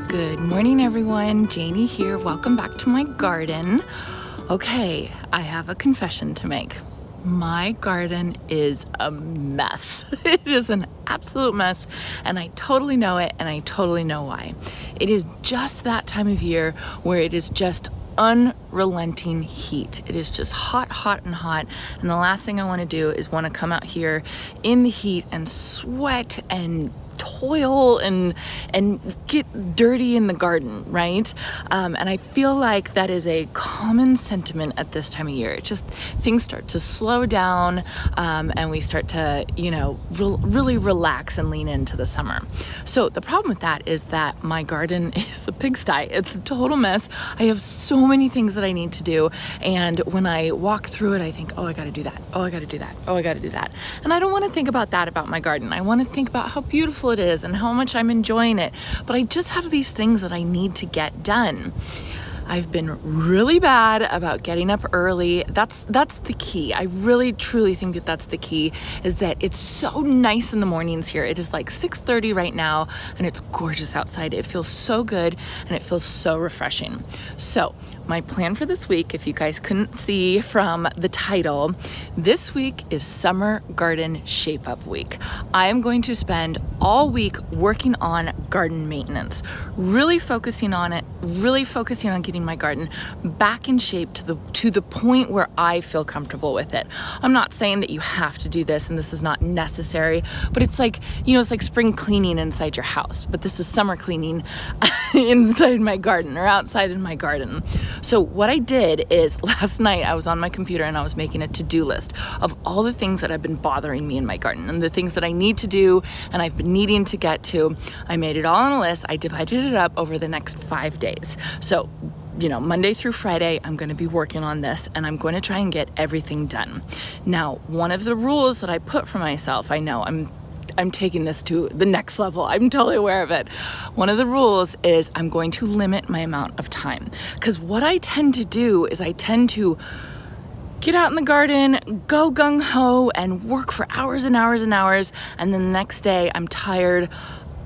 Good morning, everyone. Janie here. Welcome back to my garden. Okay, I have a confession to make. My garden is a mess. It is an absolute mess, and I totally know it, and I totally know why. It is just that time of year where it is just unrelenting heat. It is just hot, hot, and hot. And the last thing I want to do is want to come out here in the heat and sweat and toil and get dirty in the garden, right? And I feel like that is a common sentiment at this time of year. It just, things start to slow down, and we start to, really relax and lean into the summer. So the problem with that is that my garden is a pigsty. It's a total mess. I have so many things that I need to do, and when I walk through it, I think, oh, I gotta do that. Oh, I gotta do that. Oh, I gotta do that. And I don't want to think about that about my garden. I want to think about how beautiful it is and how much I'm enjoying it. But I just have these things that I need to get done. I've been really bad about getting up early. That's the key. I really truly think that that's the key, is that it's so nice in the mornings here. It is like 6:30 right now, and it's gorgeous outside. It feels so good, and it feels so refreshing. So my plan for this week, if you guys couldn't see from the title, this week is Summer Garden Shape Up Week. I am going to spend all week working on garden maintenance, really focusing on it, really focusing on getting my garden back in shape to the point where I feel comfortable with it. I'm not saying that you have to do this and this is not necessary, but it's like, it's like spring cleaning inside your house, but this is summer cleaning inside my garden or outside in my garden. So what I did is last night I was on my computer and I was making a to-do list of all the things that have been bothering me in my garden and the things that I need to do and I've been needing to get to. I made it all on a list. I divided it up over the next 5 days. So Monday through Friday, I'm going to be working on this and I'm going to try and get everything done. Now, one of the rules that I put for myself, I know I'm taking this to the next level. I'm totally aware of it. One of the rules is I'm going to limit my amount of time, because what I tend to do is I tend to get out in the garden, go gung-ho and work for hours and hours and hours. And then the next day I'm tired.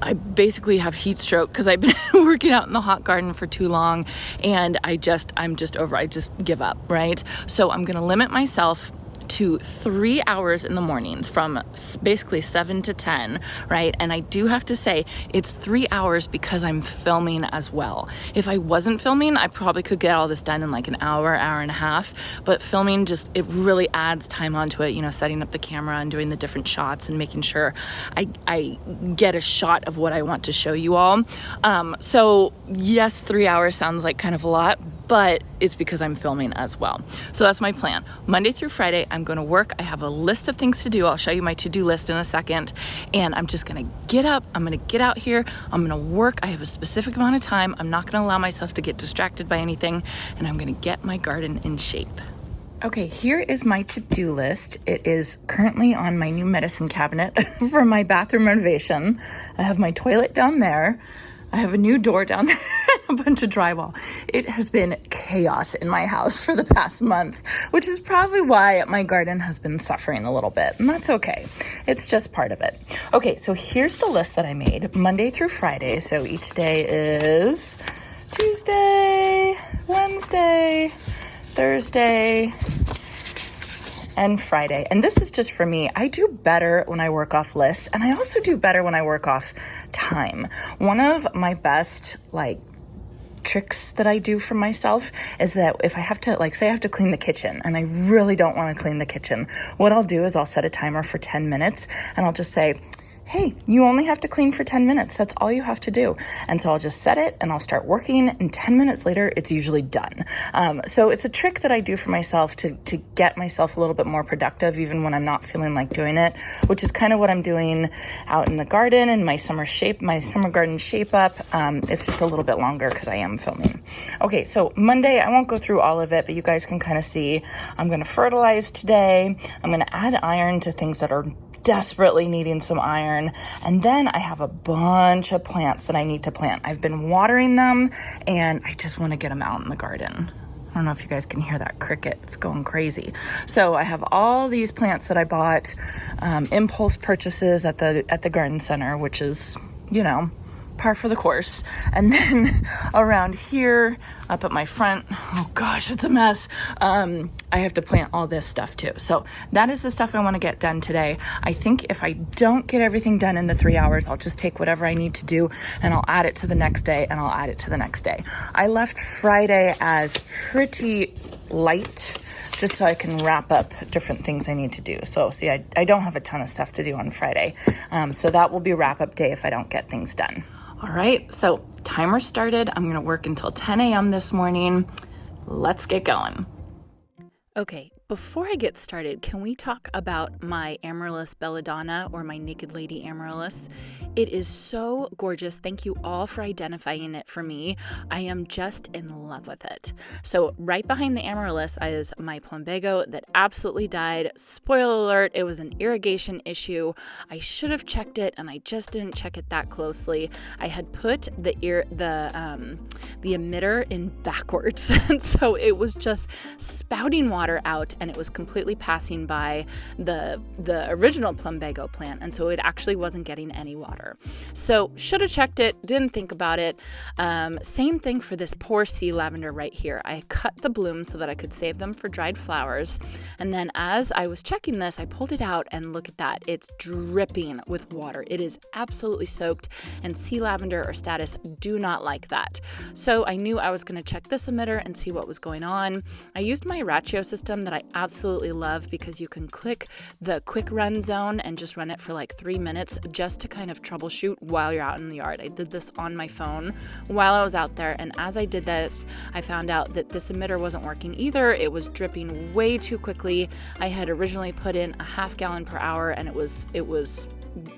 I basically have heat stroke because I've been working out in the hot garden for too long, and I'm just over. I just give up, right? So I'm going to limit myself to 3 hours in the mornings from basically 7 to 10, right? And I do have to say it's 3 hours because I'm filming as well. If I wasn't filming, I probably could get all this done in like an hour and a half, but filming it really adds time onto it, setting up the camera and doing the different shots and making sure I get a shot of what I want to show you all. So yes, 3 hours sounds like kind of a lot, but it's because I'm filming as well. So that's my plan. Monday through Friday, I'm going to work. I have a list of things to do. I'll show you my to-do list in a second. And I'm just going to get up. I'm going to get out here. I'm going to work. I have a specific amount of time. I'm not going to allow myself to get distracted by anything. And I'm going to get my garden in shape. Okay, here is my to-do list. It is currently on my new medicine cabinet for my bathroom renovation. I have my toilet down there. I have a new door down there, a bunch of drywall. It has been chaos in my house for the past month, which is probably why my garden has been suffering a little bit, and that's okay. It's just part of it. Okay, so here's the list that I made Monday through Friday. So each day is Tuesday, Wednesday, Thursday, and Friday. And this is just for me. I do better when I work off lists, and I also do better when I work off time. One of my best tricks that I do for myself is that if I have to, say I have to clean the kitchen and I really don't want to clean the kitchen, what I'll do is I'll set a timer for 10 minutes and I'll just say, hey, you only have to clean for 10 minutes. That's all you have to do. And so I'll just set it and I'll start working, and 10 minutes later, it's usually done. So it's a trick that I do for myself to get myself a little bit more productive, even when I'm not feeling like doing it, which is kind of what I'm doing out in the garden and my summer garden shape up. It's just a little bit longer because I am filming. Okay, so Monday, I won't go through all of it, but you guys can kind of see I'm going to fertilize today. I'm going to add iron to things that are desperately needing some iron. And then I have a bunch of plants that I need to plant. I've been watering them and I just want to get them out in the garden. I don't know if you guys can hear that cricket. It's going crazy. So I have all these plants that I bought, impulse purchases at the garden center, which is, par for the course. And then around here, up at my front, oh gosh, it's a mess. I have to plant all this stuff too. So that is the stuff I want to get done today. I think if I don't get everything done in the 3 hours, I'll just take whatever I need to do and I'll add it to the next day and I'll add it to the next day. I left Friday as pretty light, just so I can wrap up different things I need to do. So see, I don't have a ton of stuff to do on Friday. So that will be wrap up day if I don't get things done. All right, so timer started. I'm gonna work until 10 a.m. this morning. Let's get going. Okay, before I get started, can we talk about my Amaryllis belladonna, or my Naked Lady Amaryllis? It is so gorgeous. Thank you all for identifying it for me. I am just in love with it. So right behind the Amaryllis is my plumbago that absolutely died. Spoiler alert, it was an irrigation issue. I should have checked it and I just didn't check it that closely. I had put the emitter in backwards, and so it was just spouting water out, and it was completely passing by the original plumbago plant, and so it actually wasn't getting any water. So should have checked it, didn't think about it. Same thing for this poor sea lavender right here. I cut the blooms so that I could save them for dried flowers, and then as I was checking this, I pulled it out and look at that. It's dripping with water. It is absolutely soaked, and sea lavender or status do not like that. So I knew I was going to check this emitter and see what was going on. I used my ratio system that I absolutely love because you can click the quick run zone and just run it for like 3 minutes just to kind of troubleshoot while you're out in the yard. I did this on my phone while I was out there, and as I did this, I found out that this emitter wasn't working either. It was dripping way too quickly. I had originally put in a 1/2 gallon per hour, and it was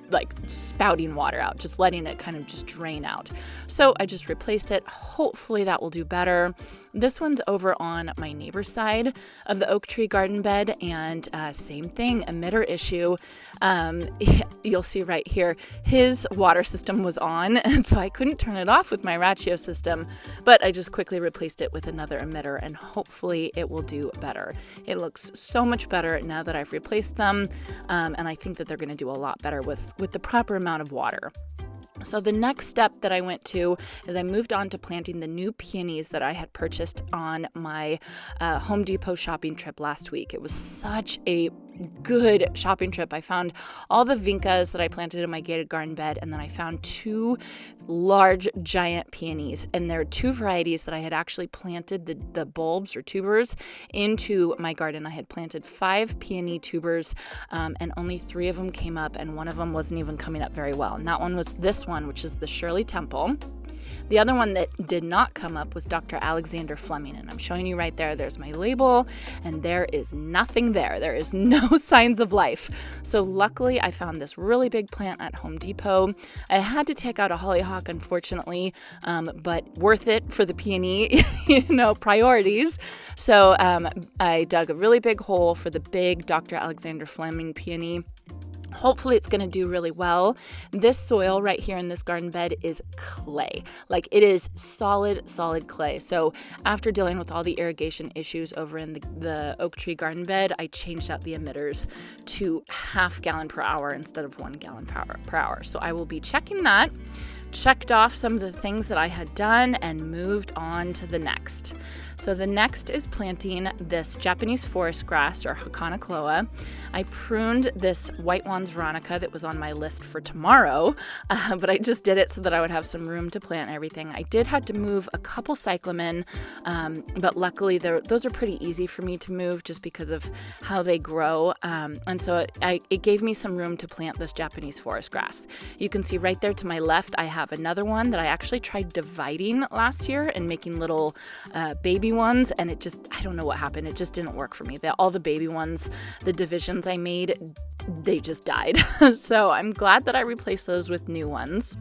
like spouting water out, just letting it kind of just drain out. So I just replaced it. Hopefully that will do better. This one's over on my neighbor's side of the oak tree garden bed, and same thing, emitter issue. You'll see right here, his water system was on, and so I couldn't turn it off with my ratio system, but I just quickly replaced it with another emitter, and hopefully it will do better. It looks so much better now that I've replaced them, and I think that they're going to do a lot better with the proper amount of water. So the next step that I went to is I moved on to planting the new peonies that I had purchased on my Home Depot shopping trip last week. It was such a good shopping trip. I found all the vincas that I planted in my gated garden bed, and then I found 2 large giant peonies, and there are 2 varieties that I had actually planted the bulbs or tubers into my garden. I had planted 5 peony tubers, and only 3 of them came up, and one of them wasn't even coming up very well, and that one was this one, which is the Shirley Temple. The other one that did not come up was Dr. Alexander Fleming, and I'm showing you right there. There's my label, and there is nothing there. There is no signs of life. So luckily, I found this really big plant at Home Depot. I had to take out a hollyhock, unfortunately, but worth it for the peony, priorities. So I dug a really big hole for the big Dr. Alexander Fleming peony. Hopefully it's going to do really well. This soil right here in this garden bed is clay. Like, it is solid clay. So after dealing with all the irrigation issues over in the oak tree garden bed, I changed out the emitters to 1/2 gallon per hour instead of 1 gallon per hour. So I will be checking that. Checked off some of the things that I had done and moved on to the next. So the next is planting this Japanese forest grass, or Hakana Cloa. I pruned this White Wands Veronica that was on my list for tomorrow, but I just did it so that I would have some room to plant everything. I did have to move a couple cyclamen, but luckily those are pretty easy for me to move just because of how they grow, and so it gave me some room to plant this Japanese forest grass. You can see right there to my left, I have another one that I actually tried dividing last year and making little baby ones, and I don't know what happened. It just didn't work for me. All the baby ones, the divisions I made, they just died. So I'm glad that I replaced those with new ones.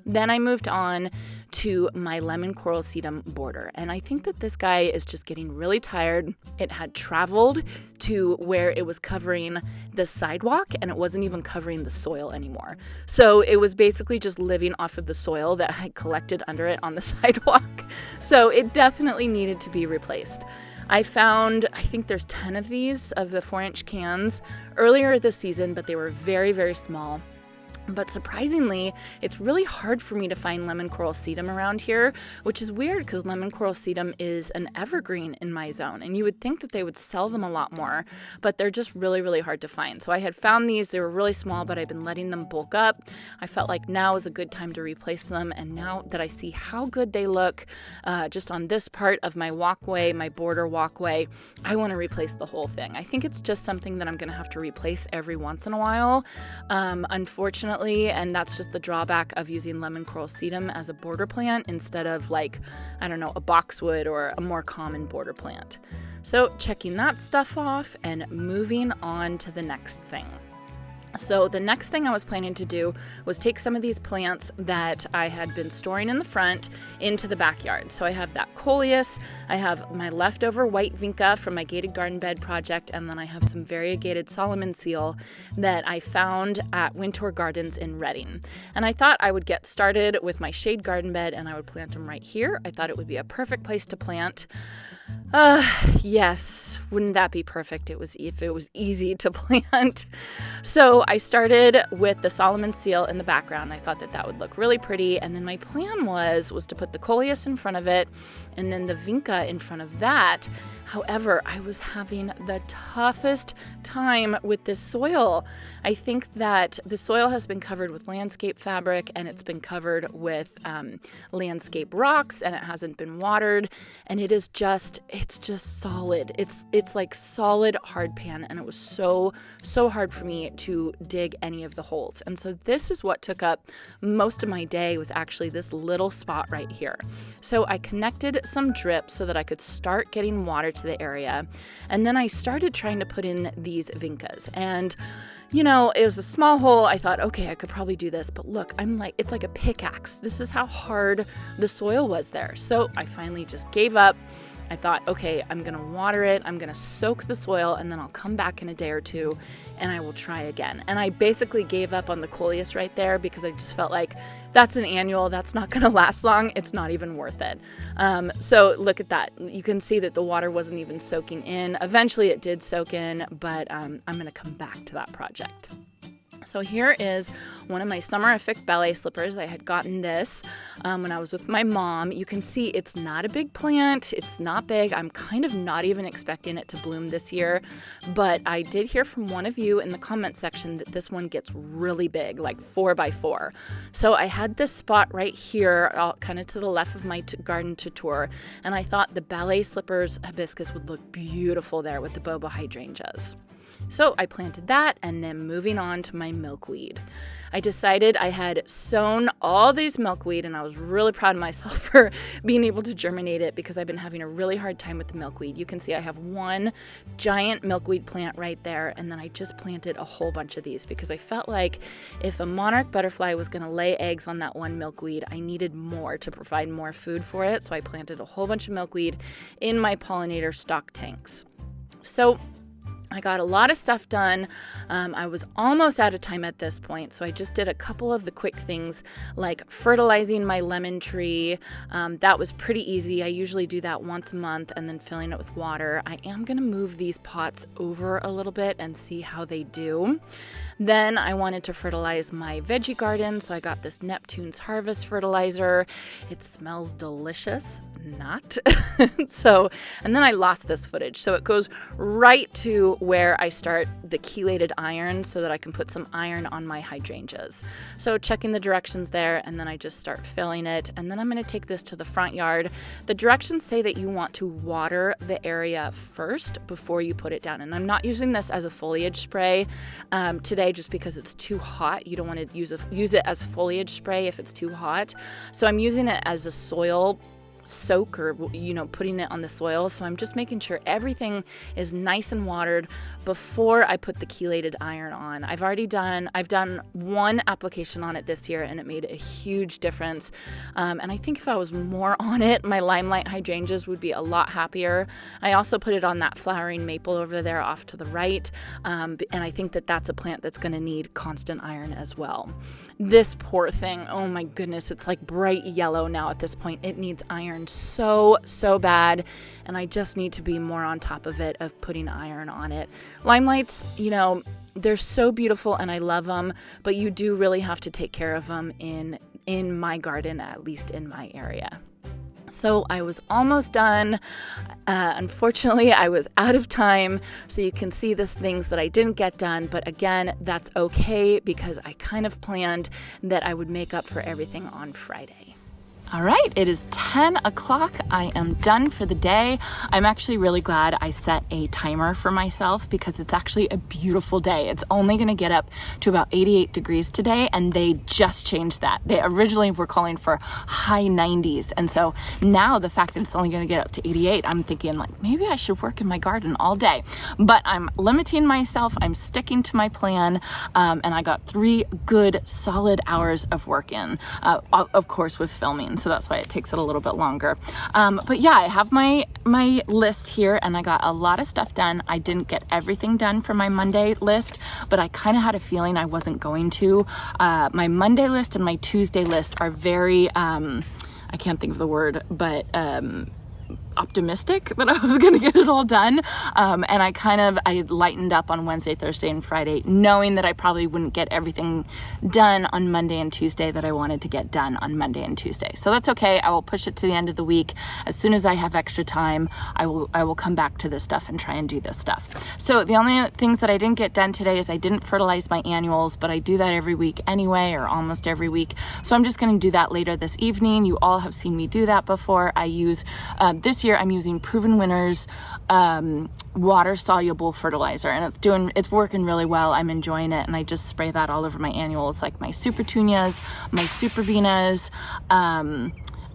Then I moved on to my lemon coral sedum border, and I think that this guy is just getting really tired. It had traveled to where it was covering the sidewalk, and it wasn't even covering the soil anymore. So it was basically just living off of the soil that I collected under it on the sidewalk. So it definitely needed to be replaced. I think there's 10 of these, of the 4-inch cans, earlier this season, but they were very, very small. But surprisingly, it's really hard for me to find lemon coral sedum around here, which is weird because lemon coral sedum is an evergreen in my zone. And you would think that they would sell them a lot more, but they're just really, really hard to find. So I had found these. They were really small, but I've been letting them bulk up. I felt like now is a good time to replace them. And now that I see how good they look just on this part of my walkway, my border walkway, I want to replace the whole thing. I think it's just something that I'm going to have to replace every once in a while. Unfortunately, and that's just the drawback of using lemon coral sedum as a border plant instead of like, I don't know, a boxwood or a more common border plant. So checking that stuff off and moving on to the next thing. So the next thing I was planning to do was take some of these plants that I had been storing in the front into the backyard. So I have that coleus, I have my leftover white vinca from my gated garden bed project, and then I have some variegated Solomon seal that I found at Wintour Gardens in Reading. And I thought I would get started with my shade garden bed and I would plant them right here. I thought it would be a perfect place to plant. Yes, wouldn't that be perfect? If it was easy to plant. So I started with the Solomon seal in the background. I thought that would look really pretty. And then my plan was to put the coleus in front of it and then the vinca in front of that. However, I was having the toughest time with this soil. I think that the soil has been covered with landscape fabric and it's been covered with landscape rocks and it hasn't been watered. And it's just solid. It's like solid hard pan, and it was so hard for me to dig any of the holes. And so this is what took up most of my day, was actually this little spot right here. So I connected some drips so that I could start getting water to the area. And then I started trying to put in these vincas. And you know, it was a small hole. I thought, okay, I could probably do this, but look, it's like a pickaxe. This is how hard the soil was there. So I finally just gave up. I thought, okay, I'm going to water it. I'm going to soak the soil, and then I'll come back in a day or two and I will try again. And I basically gave up on the coleus right there because I just felt like that's an annual. That's not going to last long. It's not even worth it. So look at that. You can see that the water wasn't even soaking in. Eventually it did soak in, but I'm going to come back to that project. So here is one of my summerific ballet slippers. I had gotten this when I was with my mom. You can see it's not a big plant. It's not big. I'm kind of not even expecting it to bloom this year. But I did hear from one of you in the comment section that this one gets really big, like 4x4. So I had this spot right here, kind of to the left of my garden tour. And I thought the ballet slippers hibiscus would look beautiful there with the boba hydrangeas. So I planted that, and then moving on to my milkweed. I decided I had sown all these milkweed, and I was really proud of myself for being able to germinate it because I've been having a really hard time with the milkweed. You can see I have one giant milkweed plant right there, and then I just planted a whole bunch of these because I felt like if a monarch butterfly was going to lay eggs on that one milkweed, I needed more to provide more food for it. So I planted a whole bunch of milkweed in my pollinator stock tanks. So I got a lot of stuff done. I was almost out of time at this point, so I just did a couple of the quick things like fertilizing my lemon tree. That was pretty easy. I usually do that once a month and then filling it with water. I am going to move these pots over a little bit and see how they do. Then I wanted to fertilize my veggie garden, so I got this Neptune's Harvest fertilizer. It smells delicious. Not. And then I lost this footage. So it goes right to where I start the chelated iron so that I can put some iron on my hydrangeas. So checking the directions there, and then I just start filling it. And then I'm going to take this to the front yard. The directions say that you want to water the area first before you put it down. And I'm not using this as a foliage spray today just because it's too hot. You don't want to use it as foliage spray if it's too hot. So I'm using it as a soil soak, or putting it on the soil. So I'm just making sure everything is nice and watered before I put the chelated iron on. I've done one application on it this year, and it made a huge difference. And I think if I was more on it, my limelight hydrangeas would be a lot happier. I also put it on that flowering maple over there off to the right. And I think that that's a plant that's going to need constant iron as well. This poor thing, oh my goodness, it's like bright yellow now at this point. It needs iron iron so bad, and I just need to be more on top of it, of putting iron on it. Limelights, you know, they're so beautiful and I love them, but you do really have to take care of them in my garden, at least in my area. So I was almost done. Unfortunately, I was out of time. So you can see these things that I didn't get done. But again, that's okay because I kind of planned that I would make up for everything on Friday. All right, it is 10 o'clock. I am done for the day. I'm actually really glad I set a timer for myself because it's actually a beautiful day. It's only gonna get up to about 88 degrees today, and they just changed that. They originally were calling for high 90s. And so now the fact that it's only gonna get up to 88, I'm thinking like, maybe I should work in my garden all day. But I'm limiting myself, I'm sticking to my plan, and I got 3 good solid hours of work in, of course with filming. So that's why it takes it a little bit longer. But yeah, I have my list here and I got a lot of stuff done. I didn't get everything done for my Monday list, but I kind of had a feeling I wasn't going to. My Monday list and my Tuesday list are very, I can't think of the word, but optimistic that I was gonna get it all done. And I lightened up on Wednesday, Thursday, and Friday, knowing that I probably wouldn't get everything done on Monday and Tuesday that I wanted to get done on Monday and Tuesday. So that's okay. I will push it to the end of the week. As soon as I have extra time, I will come back to this stuff and try and do this stuff. So the only things that I didn't get done today is I didn't fertilize my annuals, but I do that every week anyway, or almost every week. So I'm just gonna do that later this evening. You all have seen me do that before. I use, this year I'm using Proven Winners water soluble fertilizer, and it's working really well. I'm enjoying it, and I just spray that all over my annuals, like my super tunias, my super beanas,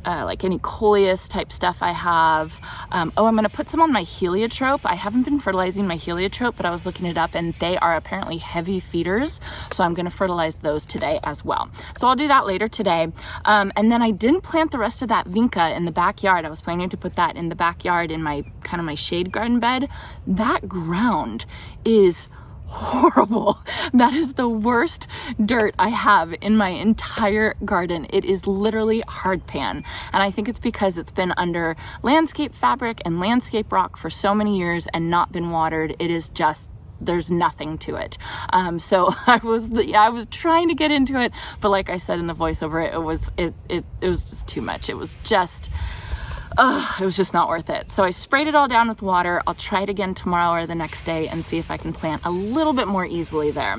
like any coleus type stuff I have. I'm going to put some on my heliotrope. I haven't been fertilizing my heliotrope, but I was looking it up and they are apparently heavy feeders. So I'm going to fertilize those today as well. So I'll do that later today. And then I didn't plant the rest of that vinca in the backyard. I was planning to put that in the backyard in my kind of my shade garden bed. That ground is horrible. That is the worst dirt I have in my entire garden. It is literally hardpan. And I think it's because it's been under landscape fabric and landscape rock for so many years and not been watered. It is just, there's nothing to it. So I was trying to get into it, but like I said in the voiceover, it was just too much. It was just not worth it. So I sprayed it all down with water. I'll try it again tomorrow or the next day and see if I can plant a little bit more easily there.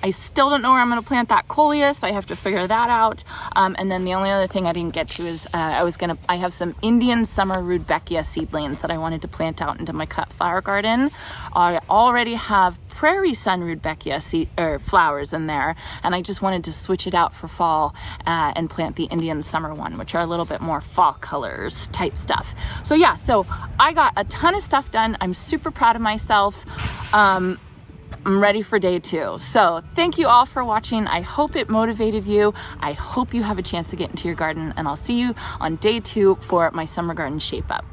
I still don't know where I'm going to plant that coleus. I have to figure that out. And then the only other thing I didn't get to is I have some Indian summer rudbeckia seedlings that I wanted to plant out into my cut flower garden. I already have prairie sun rudbeckia flowers in there, and I just wanted to switch it out for fall and plant the Indian summer one, which are a little bit more fall colors type stuff. So yeah, so I got a ton of stuff done. I'm super proud of myself. I'm ready for day 2. So thank you all for watching. I hope it motivated you. I hope you have a chance to get into your garden, and I'll see you on day 2 for my summer garden shape up.